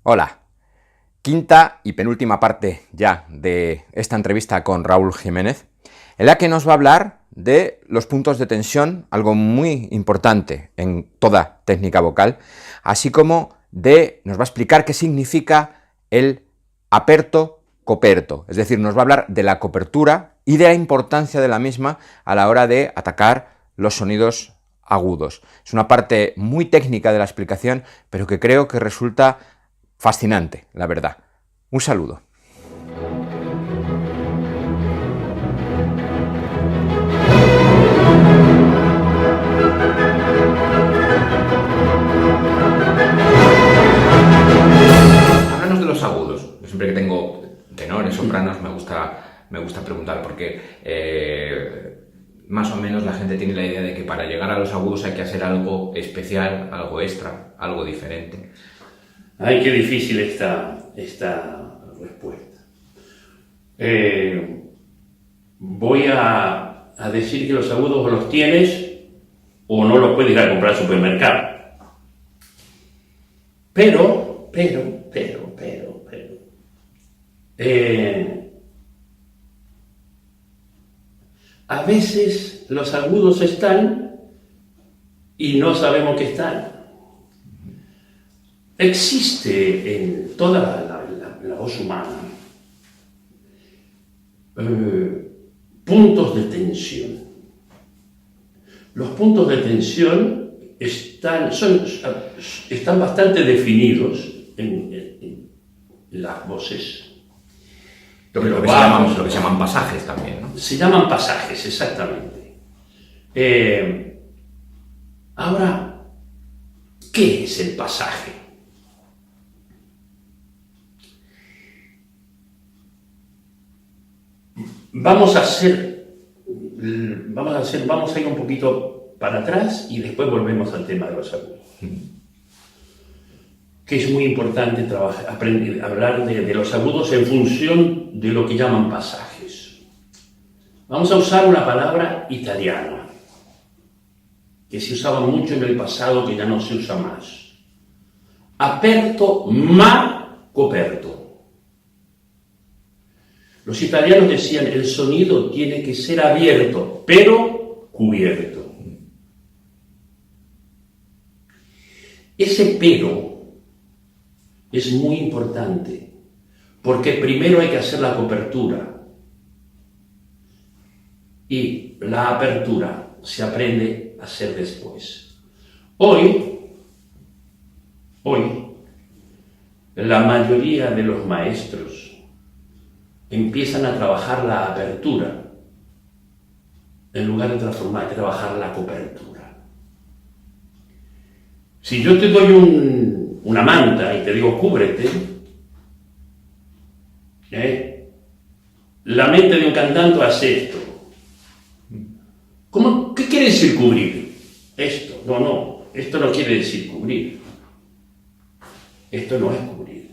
Hola, quinta y penúltima parte ya de esta entrevista con Raúl Jiménez, en la que nos va a hablar de los puntos de tensión, algo muy importante en toda técnica vocal, así como nos va a explicar qué significa el aperto coperto, es decir, nos va a hablar de la copertura y de la importancia de la misma a la hora de atacar los sonidos agudos. Es una parte muy técnica de la explicación, pero que creo que resulta fascinante, la verdad. Un saludo. Háblanos de los agudos. Yo siempre que tengo tenores, sopranos, me gusta preguntar porque más o menos la gente tiene la idea de que para llegar a los agudos hay que hacer algo especial, algo extra, algo diferente. Ay, qué difícil esta respuesta. Voy a decir que los agudos o los tienes o no los puedes ir a comprar al supermercado. Pero, a veces los agudos están y no sabemos que están. Existe en toda la voz humana puntos de tensión. Los puntos de tensión están bastante definidos en las voces. Lo que se llaman pasajes también, ¿no? Se llaman pasajes, exactamente. Ahora, ¿qué es el pasaje? Vamos a ir un poquito para atrás y después volvemos al tema de los agudos. Que es muy importante hablar de los agudos en función de lo que llaman pasajes. Vamos a usar una palabra italiana, que se usaba mucho en el pasado, que ya no se usa más. Aperto ma coperto. Los italianos decían, el sonido tiene que ser abierto, pero cubierto. Ese pero es muy importante, porque primero hay que hacer la cobertura y la apertura se aprende a hacer después. Hoy, la mayoría de los maestros empiezan a trabajar la apertura en lugar de trabajar la cobertura. Si yo te doy una manta y te digo cúbrete, la mente de un cantante hace esto. ¿Qué quiere decir cubrir? Esto. No, esto no quiere decir cubrir. Esto no es cubrir.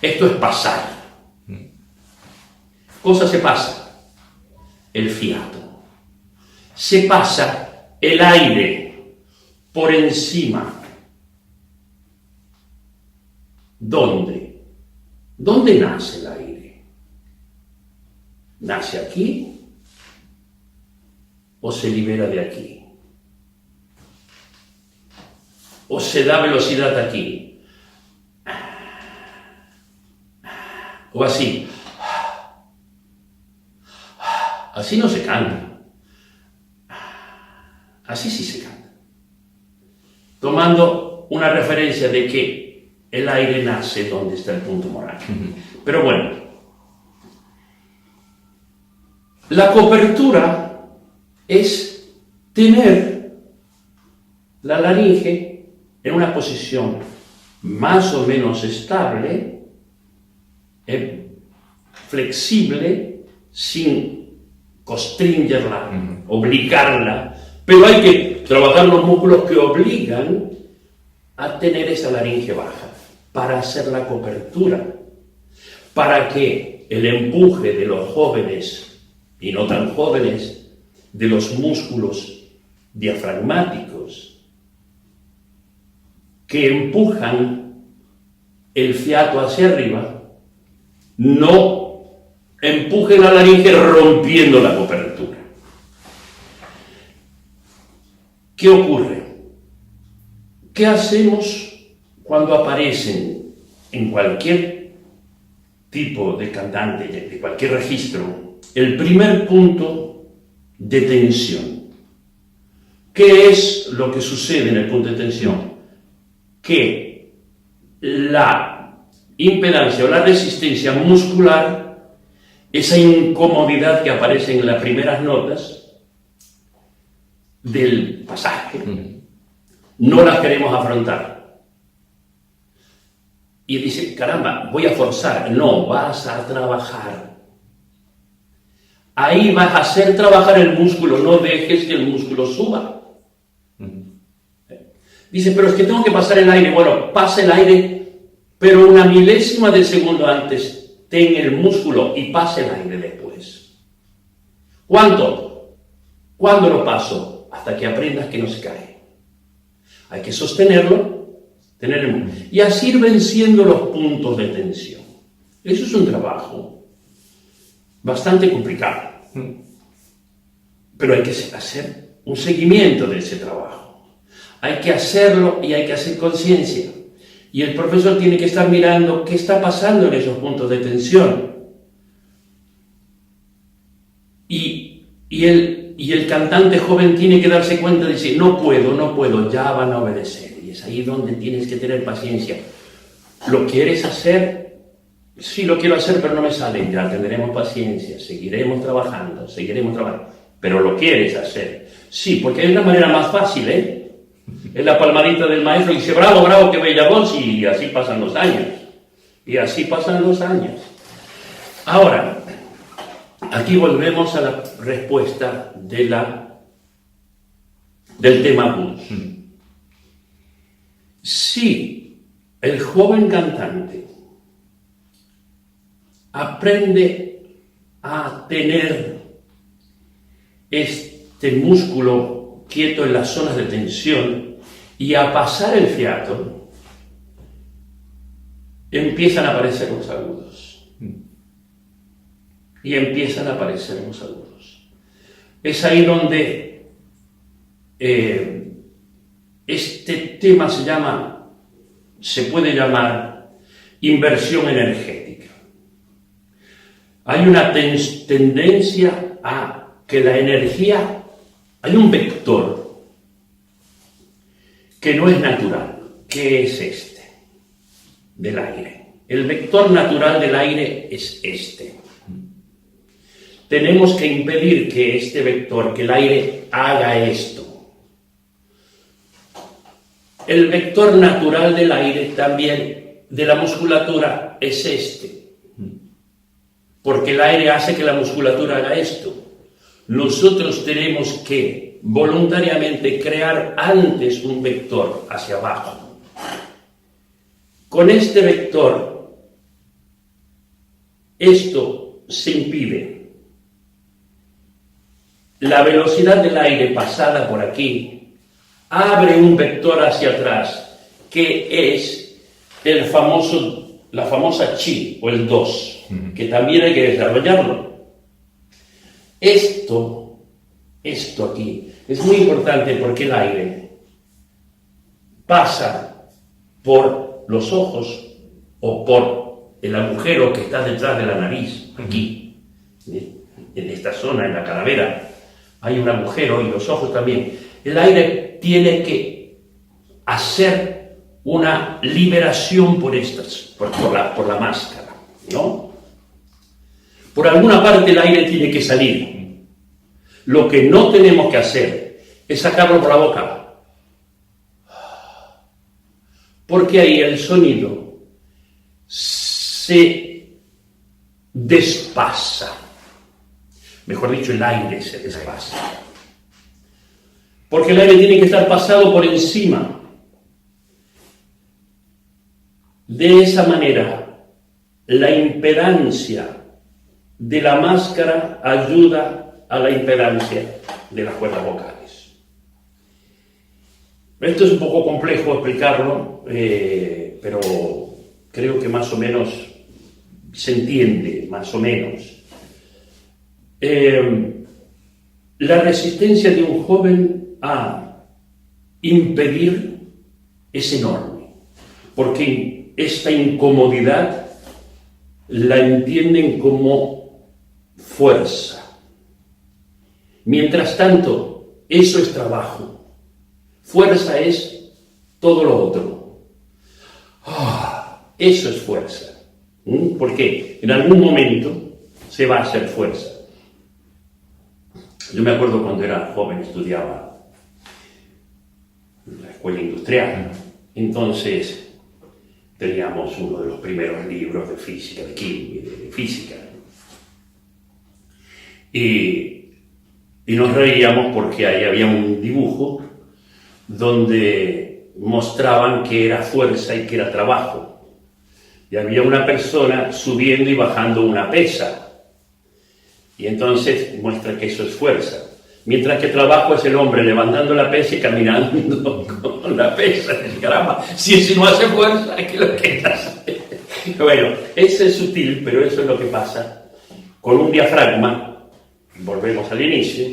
Esto es pasar. Cosa se pasa, el fiato. Se pasa el aire por encima. ¿Dónde? ¿Dónde nace el aire? ¿Nace aquí o se libera de aquí? ¿O se da velocidad aquí? ¿O así? Así no se canta. Así sí se canta. Tomando una referencia de que el aire nace donde está el punto moral. Pero bueno, la cobertura es tener la laringe en una posición más o menos estable, flexible, sin constringerla, obligarla, pero hay que trabajar los músculos que obligan a tener esa laringe baja para hacer la cobertura, para que el empuje de los jóvenes y no tan jóvenes, de los músculos diafragmáticos que empujan el fiato hacia arriba, no empuje la laringe rompiendo la cobertura. ¿Qué ocurre? ¿Qué hacemos cuando aparecen en cualquier tipo de cantante, de cualquier registro, el primer punto de tensión? ¿Qué es lo que sucede en el punto de tensión? Que la impedancia o la resistencia muscular, esa incomodidad que aparece en las primeras notas del pasaje, no las queremos afrontar. Y dice, caramba, voy a forzar. No, vas a trabajar. Ahí vas a hacer trabajar el músculo, no dejes que el músculo suba. Dice, pero es que tengo que pasar el aire. Bueno, pasa el aire, pero una milésima de segundo antes ten el músculo y pase el aire después. ¿Cuánto? ¿Cuándo lo paso? Hasta que aprendas que no se cae. Hay que sostenerlo, tenerlo, y así ir venciendo los puntos de tensión. Eso es un trabajo bastante complicado, pero hay que hacer un seguimiento de ese trabajo. Hay que hacerlo y hay que hacer conciencia. Y el profesor tiene que estar mirando qué está pasando en esos puntos de tensión. Y el cantante joven tiene que darse cuenta de decir, no puedo, ya van a obedecer. Y es ahí donde tienes que tener paciencia. ¿Lo quieres hacer? Sí, lo quiero hacer, pero no me sale. Ya tendremos paciencia, seguiremos trabajando. Pero lo quieres hacer. Sí, porque es la manera más fácil, ¿eh? Es la palmadita del maestro y dice, bravo, bravo, qué bella voz, y así pasan los años. Ahora, aquí volvemos a la respuesta del tema blues. Si el joven cantante aprende a tener este músculo quieto en las zonas de tensión y a pasar el fiato, empiezan a aparecer los agudos. Es ahí donde este tema se puede llamar inversión energética. Hay una tendencia a que la energía, hay un vector que no es natural. ¿Qué es este? Del aire. El vector natural del aire es este. Tenemos que impedir que este vector, que el aire haga esto. El vector natural del aire también, de la musculatura, es este. Porque el aire hace que la musculatura haga esto. Nosotros tenemos que voluntariamente crear antes un vector hacia abajo. Con este vector, esto se impide. La velocidad del aire pasada por aquí abre un vector hacia atrás, que es la famosa chi, o el 2, que también hay que desarrollarlo. Esto aquí es muy importante porque el aire pasa por los ojos o por el agujero que está detrás de la nariz, aquí, en esta zona, en la calavera, hay un agujero y los ojos también. El aire tiene que hacer una liberación por la máscara, ¿no? Por alguna parte el aire tiene que salir. Lo que no tenemos que hacer es sacarlo por la boca. Porque ahí el sonido se despasa. Mejor dicho, el aire se despasa. Porque el aire tiene que estar pasado por encima. De esa manera, la impedancia de la máscara ayuda a la impedancia de las cuerdas vocales. Esto es un poco complejo explicarlo, pero creo que más o menos se entiende, más o menos. La resistencia de un joven a impedir es enorme, porque esta incomodidad la entienden como fuerza. Mientras tanto, eso es trabajo. Fuerza es todo lo otro. Eso es fuerza. Porque en algún momento se va a hacer fuerza. Yo me acuerdo cuando era joven, estudiaba en la escuela industrial. Entonces teníamos uno de los primeros libros de física, de química, de física. Y nos reíamos porque ahí había un dibujo donde mostraban que era fuerza y que era trabajo. Y había una persona subiendo y bajando una pesa. Y entonces muestra que eso es fuerza. Mientras que trabajo es el hombre levantando la pesa y caminando con la pesa. Caramba, si no hace fuerza, ¿qué es lo que hace? Bueno, eso es sutil, pero eso es lo que pasa con un diafragma. Volvemos al inicio,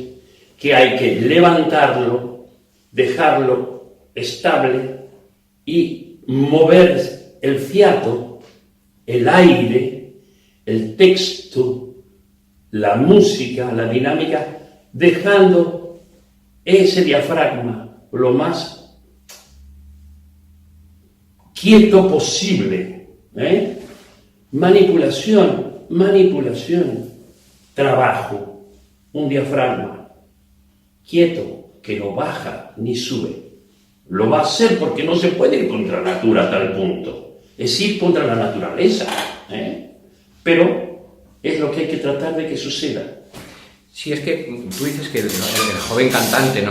que hay que levantarlo, dejarlo estable y mover el fiato, el aire, el texto, la música, la dinámica, dejando ese diafragma lo más quieto posible. Manipulación, trabajo. Un diafragma quieto, que no baja ni sube. Lo va a hacer porque no se puede ir contra la natura a tal punto. Es ir contra la naturaleza. Pero es lo que hay que tratar de que suceda. Sí, es que tú dices que el joven cantante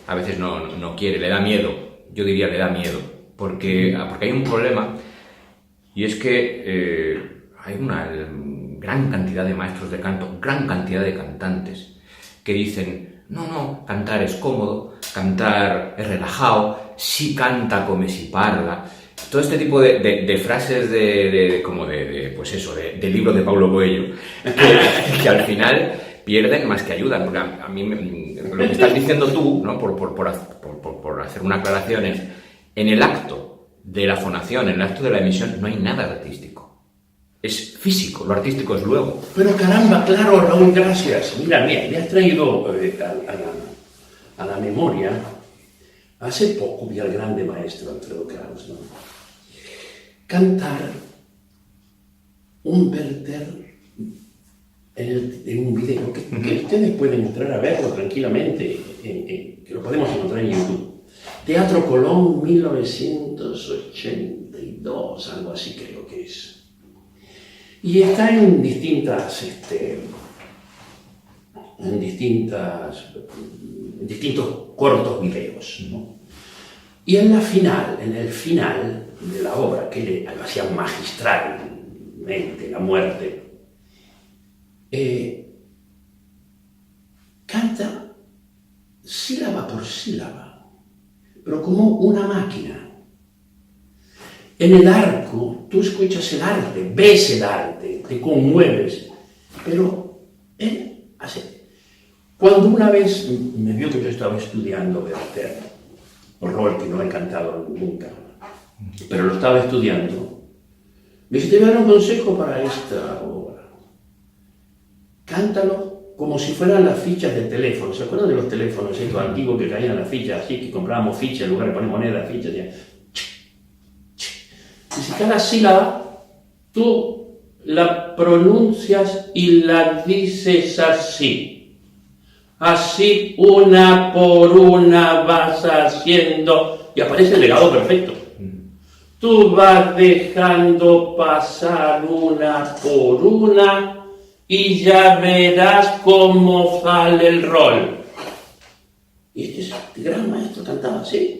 a veces no quiere, le da miedo. Yo diría le da miedo. Porque hay un problema, y es que hay una gran cantidad de maestros de canto, gran cantidad de cantantes que dicen, no, cantar es cómodo, cantar es relajado, si canta come si parla. Todo este tipo de frases pues eso, del libro de Paulo Coelho, que al final pierden más que ayudan. Porque a mí lo que estás diciendo tú, ¿no? por hacer una aclaración, es en el acto de la fonación, en el acto de la emisión, no hay nada artístico. Es físico, lo artístico es luego. Pero caramba, claro, Raúl, gracias. Mira, me has traído a la memoria. Hace poco vi al grande maestro Alfredo Kraus, ¿no? Cantar un Werther en un video que ustedes pueden entrar a verlo tranquilamente, que lo podemos encontrar en YouTube. Teatro Colón, 1982, algo así creo que es. Y está en distintos cortos videos, ¿no? Y en el final de la obra, que le hacía magistralmente, la muerte, canta sílaba por sílaba, pero como una máquina. En el arco, tú escuchas el arte, ves el arte, te conmueves, pero él hace. Cuando una vez me vio que yo estaba estudiando Werther, un rol que no he cantado nunca, pero lo estaba estudiando, me dice, te voy a dar un consejo para esta obra. Cántalo como si fueran las fichas de teléfono. ¿Se acuerdan de los teléfonos estos antiguos que caían las fichas así, que comprábamos fichas en lugar de poner moneda, fichas? Dice, cada sílaba tú la pronuncias y la dices así. Así, una por una vas haciendo, y aparece el legado perfecto. Tú vas dejando pasar una por una y ya verás cómo sale el rol. Y este gran maestro cantaba así.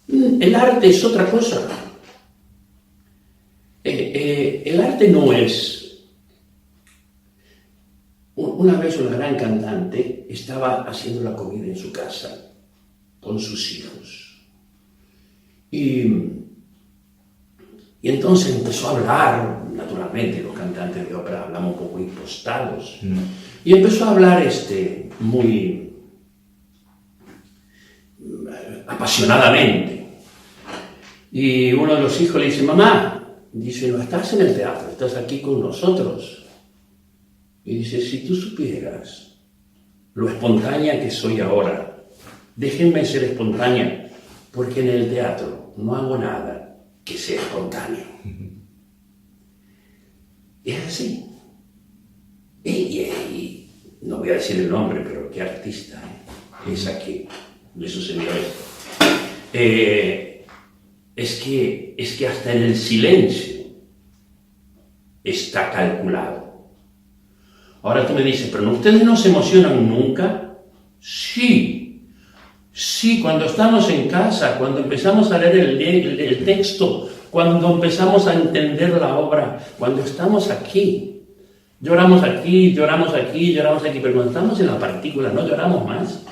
El arte es otra cosa. El arte no es... Una vez una gran cantante estaba haciendo la comida en su casa con sus hijos. Y Y entonces empezó a hablar, naturalmente, los cantantes de ópera hablamos un poco impostados, y empezó a hablar muy apasionadamente. Y uno de los hijos le dice, mamá, dice, no estás en el teatro, estás aquí con nosotros. Y dice, si tú supieras lo espontánea que soy ahora, déjenme ser espontánea, porque en el teatro no hago nada que sea espontáneo. Es así. Y no voy a decir el nombre, pero qué artista es aquí. Le sucedió esto. Es que hasta en el silencio está calculado. Ahora tú me dices, pero ¿ustedes no se emocionan nunca? Sí. Sí, cuando estamos en casa, cuando empezamos a leer el texto, cuando empezamos a entender la obra, cuando estamos aquí. Lloramos aquí, lloramos aquí, lloramos aquí, pero cuando estamos en la partícula no lloramos más.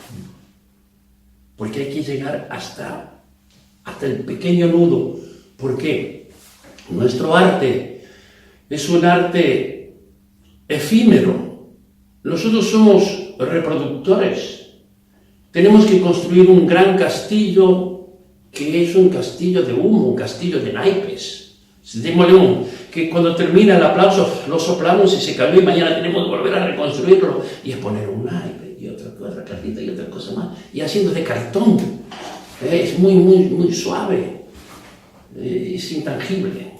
Porque hay que llegar hasta el pequeño nudo. ¿Por qué? Nuestro arte es un arte efímero. Nosotros somos reproductores. Tenemos que construir un gran castillo que es un castillo de humo, un castillo de naipes. Que cuando termina el aplauso lo soplamos y se cayó y mañana tenemos que volver a reconstruirlo y es poner un naipe y otra cartita y otra cosa más y haciendo de cartón. Es muy suave, es intangible.